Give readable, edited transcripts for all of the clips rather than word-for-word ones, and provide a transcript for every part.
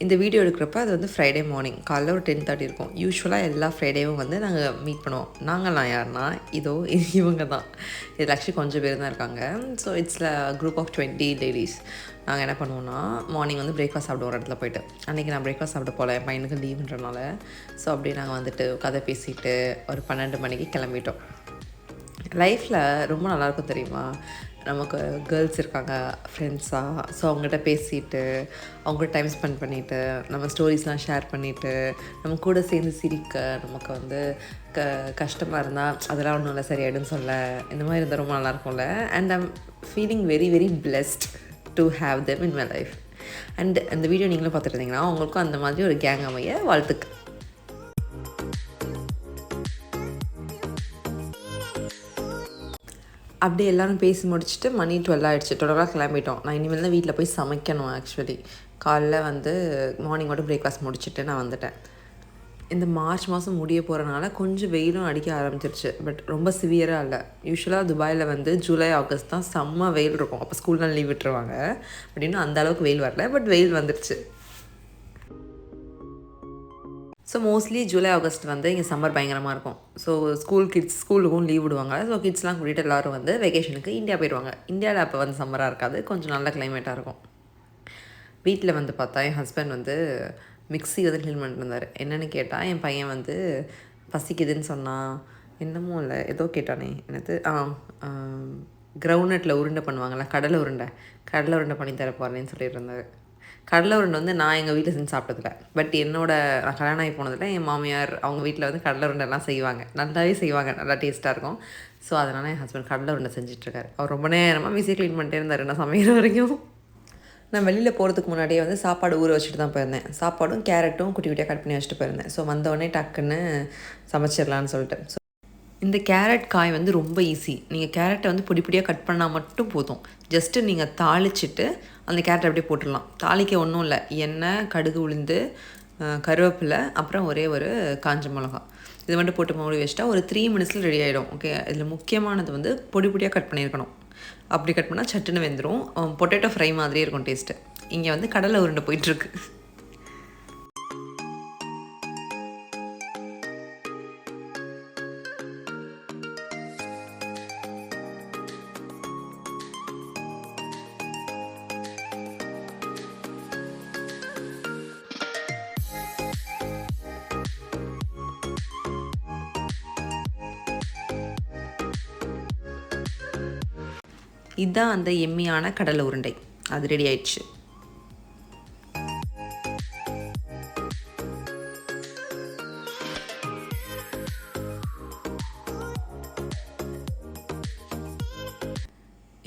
இந்த வீடியோ எடுக்கிறப்ப அது வந்து ஃப்ரைடே மார்னிங் காலைல ஒரு 10:30 இருக்கும். யூஸ்வலாக எல்லா ஃப்ரைடேவும் வந்து நாங்கள் மீட் பண்ணுவோம். நாங்கள்லாம் யாருன்னா இவங்க தான். இதில் ஆக்சுவலி கொஞ்சம் பேர் தான் இருக்காங்க. So it's group of 20 ladies. நாங்கள் என்ன பண்ணுவோம்னா மார்னிங் வந்து பிரேக்ஃபாஸ்ட் சாப்பிடுவோம் ஒரு இடத்துல போய்ட்டு. அன்றைக்கி நான் பிரேக்ஃபாஸ்ட் சாப்பிட போகல, என் பையனுக்கு லீவுன்றனால. ஸோ அப்படியே நாங்கள் வந்துட்டு கதை பேசிட்டு ஒரு 12 மணிக்கு கிளம்பிட்டோம். லைஃப்பில் ரொம்ப நல்லாயிருக்கும் தெரியுமா, நமக்கு கேர்ள்ஸ் இருக்காங்க ஃப்ரெண்ட்ஸாக. ஸோ அவங்ககிட்ட பேசிட்டு அவங்கள்ட்ட டைம் ஸ்பெண்ட் பண்ணிவிட்டு நம்ம ஸ்டோரிஸ்லாம் ஷேர் பண்ணிவிட்டு நம்ம கூட சேர்ந்து சிரிக்க, நமக்கு வந்து கஷ்டமாக இருந்தால் அதெல்லாம் ஒன்றும் இல்லை சரியாயிடுன்னு சொல்ல, இந்த மாதிரி இருந்தால் ரொம்ப நல்லாயிருக்கும்ல. And I'm feeling very very blessed to have them in my life. And அந்த வீடியோ நீங்களும் பார்த்துட்டு இருந்தீங்கன்னா உங்களுக்கும் அந்த மாதிரி ஒரு கேங் அமைய வாழ்த்துக்கு. அப்படி எல்லோரும் பேசி முடிச்சுட்டு மணி 12 ஆகிடுச்சு. 12 கிளம்பிட்டோம். நான் இனிமேல் தான் வீட்டில் போய் சமைக்கணும். ஆக்சுவலி காலைல வந்து மார்னிங் மட்டும் பிரேக்ஃபாஸ்ட் முடிச்சுட்டு நான் வந்துட்டேன். இந்த மார்ச் மாதம் முடிய போகிறனால கொஞ்சம் வெயிலும் அடிக்க ஆரம்பிச்சிருச்சு. பட் ரொம்ப சிவியராக இல்லை. யூஸ்வலாக துபாயில் வந்து ஜூலை ஆகஸ்ட் தான் செம்ம வெயில் இருக்கும். அப்போ ஸ்கூல்லாம் லீவ் விட்டுருவாங்க. பட் இன்னும் அந்தளவுக்கு வெயில் வரல. பட் வெயில் வந்துருச்சு. ஸோ மோஸ்ட்லி ஜூலை ஆகஸ்ட் வந்து இங்கே சம்மர் பயங்கரமாக இருக்கும். ஸோ ஸ்கூலுக்கும் லீவ் விடுவாங்க. ஸோ கிட்ஸ்லாம் கூட்டிகிட்டு எல்லோரும் வந்து வெக்கேஷனுக்கு இந்தியா போயிடுவாங்க. இந்தியாவில் அப்போ வந்து சம்மராக இருக்காது, கொஞ்சம் நல்ல கிளைமேட்டாக இருக்கும். வீட்டில் வந்து பார்த்தா என் ஹஸ்பண்ட் வந்து மிக்ஸி வந்து க்ளீன் பண்ணிட்டு இருந்தார். என்னென்னு கேட்டால் என் பையன் வந்து பசிக்குதுன்னு சொன்னான். என்னமோ இல்லை ஏதோ கேட்டானே என்னது கிரவுண்ட்நட்டில் உருண்டை பண்ணுவாங்கள்ல, கடலை உருண்டை பண்ணி தர போகிறேன்னு சொல்லிட்டு இருந்தார். கடலை உருண்டை வந்து நான் எங்கள் வீட்டில் செஞ்சு சாப்பிட்டதில்ல. பட் நான் கல்யாணம் ஆகி போனதில் என் மாமியார் அவங்க வீட்டில் வந்து கடலை உருண்டைலாம் செய்வாங்க, நல்லாவே செய்வாங்க, நல்லா டேஸ்ட்டாக இருக்கும். ஸோ அதனால் என் ஹஸ்பண்ட் கடலை உருண்டை செஞ்சிட்ருக்காரு. அவர் ரொம்ப நேரமாக மிக்ஸி க்ளீன் பண்ணிட்டே இருந்தார் நான் சமைக்கிற வரைக்கும். நான் வெளியில் போகிறதுக்கு முன்னாடியே வந்து சாப்பாடு ஊற வச்சுட்டு தான் போயிருந்தேன். சாப்பாடும் கேரட்டும் குட்டி குட்டியாக கட் பண்ணி வச்சுட்டு போயிருந்தேன். ஸோ வந்தோடனே டக்குன்னு சமைச்சிடலான்னு சொல்லிட்டு. ஸோ இந்த கேரட் காய் வந்து ரொம்ப ஈஸி. நீங்கள் கேரட்டை வந்து பொடி பொடியாக கட் பண்ணால் மட்டும் போதும். ஜஸ்ட்டு நீங்கள் தாளிச்சிட்டு அந்த கேரட்டை அப்படியே போட்டுடலாம். தாளிக்க ஒன்றும் இல்லை, எண்ணெய், கடுகு, உளுந்து, கருவேப்பிலை, அப்புறம் ஒரே ஒரு காஞ்ச மிளகா, இது மட்டும் போட்டு மூடி வச்சுட்டா ஒரு 3 மினிட்ஸில் ரெடி ஆகிடும். ஓகே, இதில் முக்கியமானது வந்து பொடி பொடியாக கட் பண்ணியிருக்கணும். அப்படி கட் பண்ணால் சட்டுன்னு வெந்துடும். பொட்டேட்டோ ஃப்ரை மாதிரியே இருக்கும் டேஸ்ட்டு. இங்கே வந்து கடலை உருண்டை போயிட்டுருக்கு. இதுதான் அந்த எம்மியான கடலை உருண்டை. அது ரெடி ஆயிடுச்சு.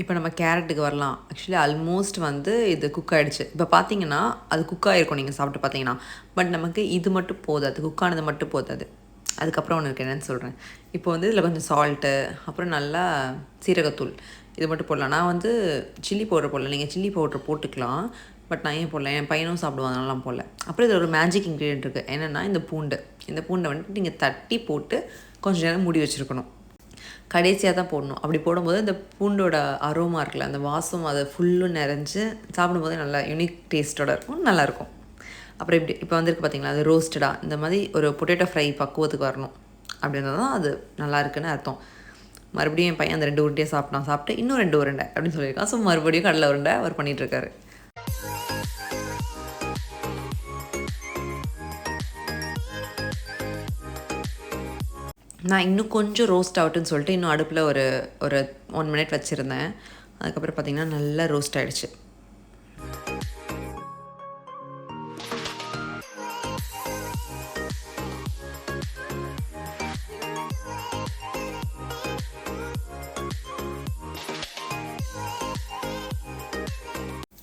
இப்போ நம்ம கேரட்டுக்கு வரலாம். ஆக்சுவலி ஆல்மோஸ்ட் வந்து இது குக் ஆகிடுச்சு. இப்போ பார்த்தீங்கன்னா அது குக் ஆகிருக்கும் நீங்கள் சாப்பிட்டு பார்த்தீங்கன்னா. பட் நமக்கு இது மட்டும் போதாது, குக்கானது மட்டும் போதாது. அதுக்கப்புறம் ஒன்று இருக்குது, என்னென்னு சொல்கிறேன். இப்போ வந்து இதில் கொஞ்சம் சால்ட்டு, அப்புறம் நல்லா சீரகத்தூள், இது மட்டும் போடலாம். நான் வந்து சில்லி பவுடர் போடல, நீங்கள் சில்லி பவுடர் போட்டுக்கலாம். பட் நான் ஏன் போடல, என் பையனும் சாப்பிடுவாங்க, அதனாலாம் போடல. அப்புறம் இதில் ஒரு மேஜிக் இன்க்ரீடியன்ட் இருக்குது. என்னென்னா இந்த பூண்டை வந்துட்டு நீங்கள் தட்டி போட்டு கொஞ்சம் நேரம் மூடி வச்சுருக்கணும். கடைசியாக தான் போடணும். அப்படி போடும்போது இந்த பூண்டோட அரோமா இருக்குல்ல, அந்த வாசம் அதை ஃபுல்லும் நிறைஞ்சு சாப்பிடும்போது நல்லா யூனிக் டேஸ்ட்டோடு இருக்கும், நல்லாயிருக்கும். அப்புறம் இப்போ வந்துருக்கு பார்த்தீங்களா, அது ரோஸ்டடாக இந்த மாதிரி ஒரு பொட்டேட்டோ ஃப்ரை பக்குவத்துக்கு வரணும். அப்படி இருந்தால் தான் அது நல்லா இருக்குன்னு அர்த்தம். மறுபடியும் என் பையன் அந்த 2 உருண்டையை சாப்பிட்டு இன்னும் 2 உருண்டை அப்படின்னு சொல்லியிருக்கான். ஸோ மறுபடியும் கடலை உருண்டை அவர் பண்ணிகிட்ருக்காரு. நான் இன்னும் கொஞ்சம் ரோஸ்ட் ஆகட்டுன்னு சொல்லிட்டு இன்னும் அடுப்பில் ஒரு 1 மினிட் வச்சுருந்தேன். அதுக்கப்புறம் பார்த்திங்கன்னா நல்லா ரோஸ்ட் ஆகிடுச்சு.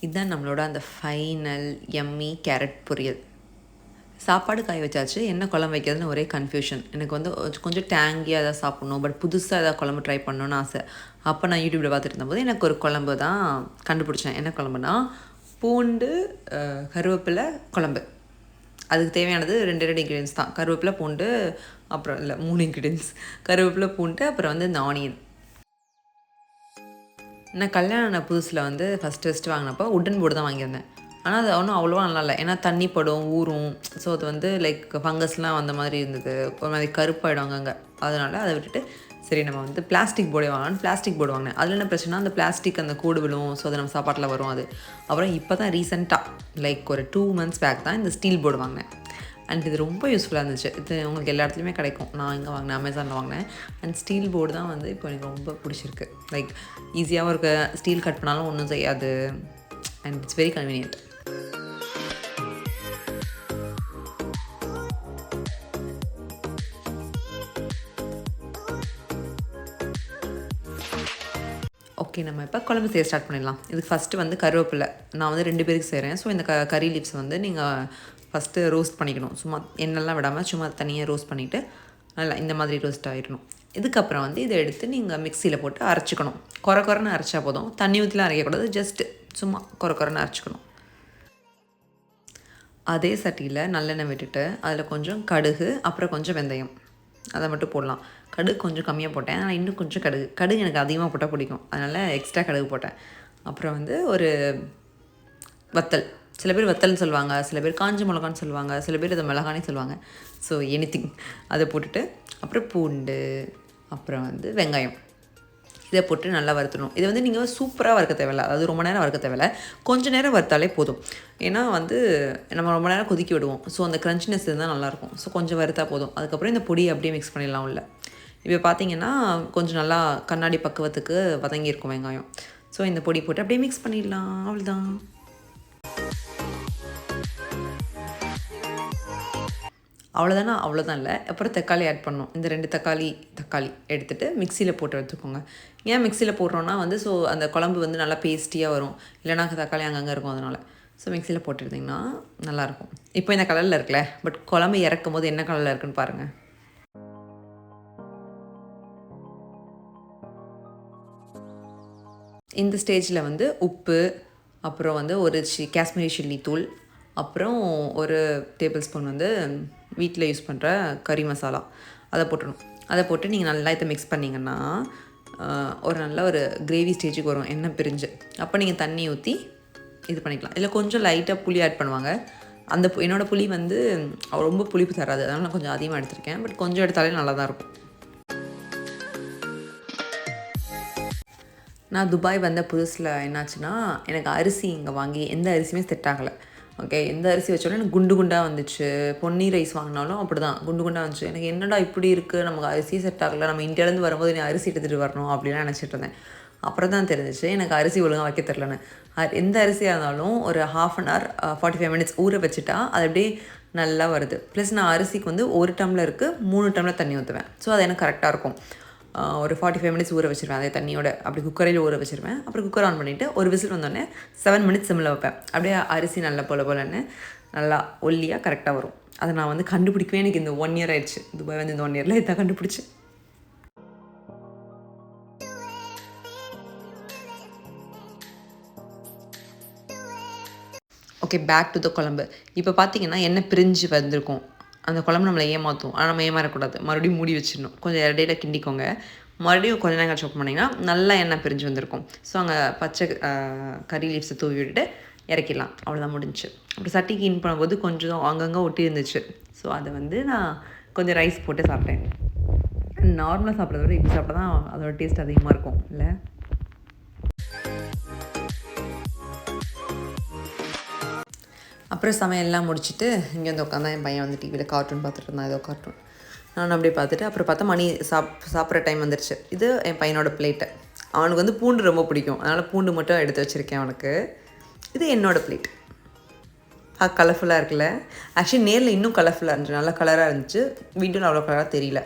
இதுதான் நம்மளோட அந்த ஃபைனல் எம்மி கேரட் பொரியல். சாப்பாடு காய வச்சாச்சு, என்ன குழம்பு வைக்கிறதுன்னு ஒரே கன்ஃபியூஷன். எனக்கு வந்து கொஞ்சம் டேங்கியாக எதாவது சாப்பிட்ணும், பட் புதுசாக எதாவது குழம்பு ட்ரை பண்ணணுன்னு ஆசை. அப்போ நான் யூடியூப்பில் பார்த்துட்டு இருந்தபோது எனக்கு ஒரு குழம்பு தான் கண்டுபிடிச்சேன். என்ன குழம்புனா பூண்டு கருவேப்பிலை குழம்பு. அதுக்கு தேவையானது 2 இன்க்ரீடியன்ஸ் தான். கருவேப்பிலை, பூண்டு, அப்புறம் இல்லை 3 இன்க்ரீடியன்ஸ். கருவேப்பிலை, பூண்டு, அப்புறம் வந்து இந்த ஆனியன். நான் கல்யாணம் புதுசில் வந்து ஃபஸ்ட்டு வாங்கினப்போ உட்டன் போர்டு தான் வாங்கியிருந்தேன். ஆனால் அது ஒன்றும் அவ்வளோவா நல்லா இல்லை, ஏன்னா தண்ணி படும் ஊறும். ஸோ அது வந்து லைக் ஃபங்கஸ்லாம் வந்த மாதிரி இருந்தது, ஒரு மாதிரி கருப்பாயிடும் அங்கங்கே. அதனால் அதை விட்டுட்டு சரி நம்ம வந்து பிளாஸ்டிக் போர்டே வாங்கலாம்னு பிளாஸ்டிக் போர்டு வாங்கினேன். அதில் என்ன பிரச்சனை, அந்த பிளாஸ்டிக் அந்த கூடு விழும். ஸோ அது நம்ம சாப்பாட்டில் வரும். அது அப்புறம் இப்போ தான் ரீசெண்டாக லைக் ஒரு 2 months பேக் தான் இந்த ஸ்டீல் போர்டு வாங்கினேன். அண்ட் இது ரொம்ப யூஸ்ஃபுல்லாக இருந்துச்சு. இது உங்களுக்கு எல்லா இடத்துலையுமே கிடைக்கும். நான் இங்கே வாங்கினேன், அமேசானில் வாங்கினேன். அண்ட் ஸ்டீல் போர்டு தான் வந்து இப்போ எனக்கு ரொம்ப பிடிச்சிருக்கு. லைக் ஈஸியாகவும் இருக்குது, ஸ்டீல் கட் பண்ணாலும் ஒன்றும் செய்யாது, and it's very convenient. Okay, நம்ம இப்போ குழம்பு செய்ய ஸ்டார்ட் பண்ணிடலாம். இதுக்கு ஃபஸ்ட்டு வந்து கருவேப்பிலை. நான் வந்து 2 பேருக்கு செய்கிறேன். ஸோ இந்த கறி லீவ்ஸ் வந்து நீங்கள் ஃபஸ்ட்டு ரோஸ்ட் பண்ணிக்கணும். சும்மா எண்ணெய்லாம் விடாமல் சும்மா தனியாக ரோஸ்ட் பண்ணிவிட்டு நல்லா இந்த மாதிரி ரோஸ்ட் ஆகிடணும். இதுக்கப்புறம் வந்து இதை எடுத்து நீங்கள் மிக்சியில் போட்டு அரைச்சிக்கணும். குறைன்னு அரைச்சா போதும், தண்ணி ஊற்றிலாம் அரைக்கக்கூடாது, ஜஸ்ட்டு சும்மா குறைன்னு அரைச்சிக்கணும். அதே சட்டியில் நல்லெண்ணெய் விட்டுட்டு அதில் கொஞ்சம் கடுகு, அப்புறம் கொஞ்சம் வெந்தயம், அதை மட்டும் போடலாம். கடுகு கொஞ்சம் கம்மியாக போட்டேன், ஆனால் இன்னும் கொஞ்சம் கடுகு எனக்கு அதிகமாக போட்டால் பிடிக்கும், அதனால் எக்ஸ்ட்ரா கடுகு போட்டேன். அப்புறம் வந்து ஒரு வத்தல், சில பேர் வத்தல்னு சொல்லுவாங்க, சில பேர் காஞ்ச மிளகான்னு சொல்லுவாங்க, சில பேர் அதை மிளகானே சொல்லுவாங்க. ஸோ எனிதிங் அதை போட்டுட்டு அப்புறம் பூண்டு, அப்புறம் வந்து வெங்காயம், இதை போட்டு நல்லா வறுத்துடணும். இதை வந்து நீங்கள் சூப்பராக வறுக்க தேவையில்லை, அதாவது ரொம்ப நேரம் வறுக்க தேவையில்லை, கொஞ்சம் நேரம் வறுத்தாலே போதும். ஏன்னா வந்து நம்ம ரொம்ப நேரம் கொதிக்க விடுவோம். ஸோ அந்த க்ரன்ச்சினஸ் இருந்தால் நல்லாயிருக்கும். ஸோ கொஞ்சம் வறுத்தா போதும். அதுக்கப்புறம் இந்த பொடியை அப்படியே மிக்ஸ் பண்ணிடலாம் உள்ள. இப்போ பார்த்தீங்கன்னா கொஞ்சம் நல்லா கண்ணாடி பக்குவத்துக்கு வதங்கியிருக்கும் வெங்காயம். ஸோ இந்த பொடி போட்டு அப்படியே மிக்ஸ் பண்ணிடலாம், அவ்வளோதான். அவ்வளோதான் இல்லை. அப்புறம் தக்காளி ஆட் பண்ணணும். இந்த 2 தக்காளி எடுத்துகிட்டு மிக்சியில் போட்டு எடுத்துக்கோங்க. ஏன் மிக்சியில் போடுறோன்னா வந்து ஸோ அந்த குழம்பு வந்து நல்லா பேஸ்டியாக வரும், இல்லைனா தக்காளி அங்கங்கே இருக்கும், அதனால். ஸோ மிக்சியில் போட்டு எடுத்திங்கன்னா நல்லாயிருக்கும். இப்போ இந்த கலரில் இருக்குல்ல, பட் குழம்பு இறக்கும் போது என்ன கலரில் இருக்குன்னு பாருங்கள். இந்த ஸ்டேஜில் வந்து உப்பு, அப்புறம் வந்து ஒரு காஷ்மீரி சில்லி தூள், அப்புறம் ஒரு டேபிள் ஸ்பூன் வந்து வீட்டில் யூஸ் பண்ணுற கறி மசாலா, அதை போட்டுடணும். அதை போட்டு நீங்கள் நல்லா இதை மிக்ஸ் பண்ணிங்கன்னா ஒரு நல்ல ஒரு கிரேவி ஸ்டேஜுக்கு வரும், எண்ணெய் பிரிஞ்சு. அப்போ நீங்கள் தண்ணி ஊற்றி இது பண்ணிக்கலாம். இதில் கொஞ்சம் லைட்டாக புளி ஆட் பண்ணுவாங்க. அந்த என்னோடய புளி வந்து ரொம்ப புளிப்பு தராது, அதனால் நான் கொஞ்சம் அதிகமாக எடுத்திருக்கேன். பட் கொஞ்சம் எடுத்தாலே நல்லா தான் இருக்கும். நான் துபாய் வந்த புதுசில் என்னாச்சுன்னா, எனக்கு அரிசி இங்கே வாங்கி எந்த அரிசியுமே செட் ஆகலை. ஓகே, எந்த அரிசி வச்சாலும் எனக்கு குண்டாக வந்துச்சு. பொன்னி ரைஸ் வாங்கினாலும் அப்படி தான் குண்டாக வந்துச்சு. எனக்கு என்னடா இப்படி இருக்குது, நமக்கு அரிசி செட் ஆகலை, நம்ம இந்தியாவிலேருந்து வரும்போது நீ அரிசி எடுத்துகிட்டு வரணும் அப்படிலாம் நினச்சிட்டு இருந்தேன். அப்புறம் தான் தெரிஞ்சிச்சு எனக்கு அரிசி ஒழுங்காக வைக்க தெரிலன்னு. எந்த அரிசியாக இருந்தாலும் ஒரு 1/2 hour 45 minutes ஊற வச்சுட்டா அது அப்படியே நல்லா வருது. ப்ளஸ் நான் அரிசிக்கு வந்து 1 டம்ளருக்கு 3 டம்ளர் தண்ணி ஊற்றுவேன். ஸோ அது எனக்கு கரெக்டாக இருக்கும். ஒரு 45 minutes ஊற வச்சுருவேன் அதே தண்ணியோட. அப்படி குக்கரையில் ஊற வச்சுருவேன். அப்புறம் குக்கர் ஆன் பண்ணிவிட்டு ஒரு விசில் வந்தோடனே 7 minutes சிம்மில் வைப்பேன். அப்படியே அரிசி நல்லா போலன்னு நல்லா ஒல்லியாக கரெக்டாக வரும். அதை நான் வந்து கண்டுபிடிக்கவே எனக்கு இந்த 1 year ஆயிடுச்சு. துபாய் வந்து இந்த 1 yearல இதான் கண்டுபிடிச்சி. ஓகே, பேக் டு த குழம்பு. இப்போ பார்த்தீங்கன்னா எண்ணெய் பிரிஞ்சு வந்திருக்கும். அந்த குழம்பு நம்மளை ஏமாற்றும், ஆனால் நம்ம ஏமாறக்கூடாது. மறுபடியும் மூடி வச்சிடணும். கொஞ்சம் இடையில கிண்டிக்கோங்க. மறுபடியும் கொஞ்சம் நேரம் கழிச்சு ஓப்பன் பண்ணிங்கன்னா நல்லா எண்ணெய் பிரிஞ்சு வந்திருக்கும். ஸோ அங்கே பச்சை கறி லீவ்ஸை தூவி விட்டுட்டு இறக்கிடலாம், அவ்வளோதான் முடிஞ்சிச்சு. அப்புறம் சட்டி கிளீன் பண்ணும்போது கொஞ்சம் அங்கங்கே ஒட்டி இருந்துச்சு. ஸோ அதை வந்து நான் கொஞ்சம் ரைஸ் போட்டு சாப்பிட்டேன். நார்மலாக சாப்பிட்றத விட இப்படி சாப்பிட்டா தான் அதோட டேஸ்ட் அதிகமாக இருக்கும் இல்லை? அப்புறம் சமையல்லாம் முடிச்சுட்டு இங்கே வந்து உட்காந்தா என் பையன் வந்து டிவியில் கார்ட்டூன் பார்த்துட்டு இருந்தான், ஏதோ கார்ட்டூன். நான் அப்படியே பார்த்துட்டு அப்புறம் பார்த்தா மணி சாப்பிட்ற டைம் வந்துருச்சு. இது என் பையனோட பிளேட்டு. அவனுக்கு வந்து பூண்டு ரொம்ப பிடிக்கும், அதனால் பூண்டு மட்டும் எடுத்து வச்சுருக்கேன் அவனுக்கு. இது என்னோடய பிளேட். கலர்ஃபுல்லாக இருக்குல்ல? ஆக்சுவலி நேரில் இன்னும் கலர்ஃபுல்லாக இருந்துச்சு, நல்லா கலராக இருந்துச்சு. வீடியோவில் அவ்வளோ கலராக தெரியல.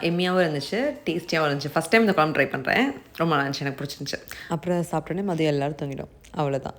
எம்மியாகவும் இருந்துச்சு, டேஸ்டியாகவும் இருந்துச்சு. ஃபஸ்ட் டைம் இந்த குழம்பு ட்ரை பண்ணுறேன், ரொம்ப நல்லா இருந்துச்சு, எனக்கு பிடிச்சிருந்துச்சு. அப்புறம் சாப்பிட்டோன்னே மதியம் எல்லோரும் தூங்கிடும், அவ்வளோதான்.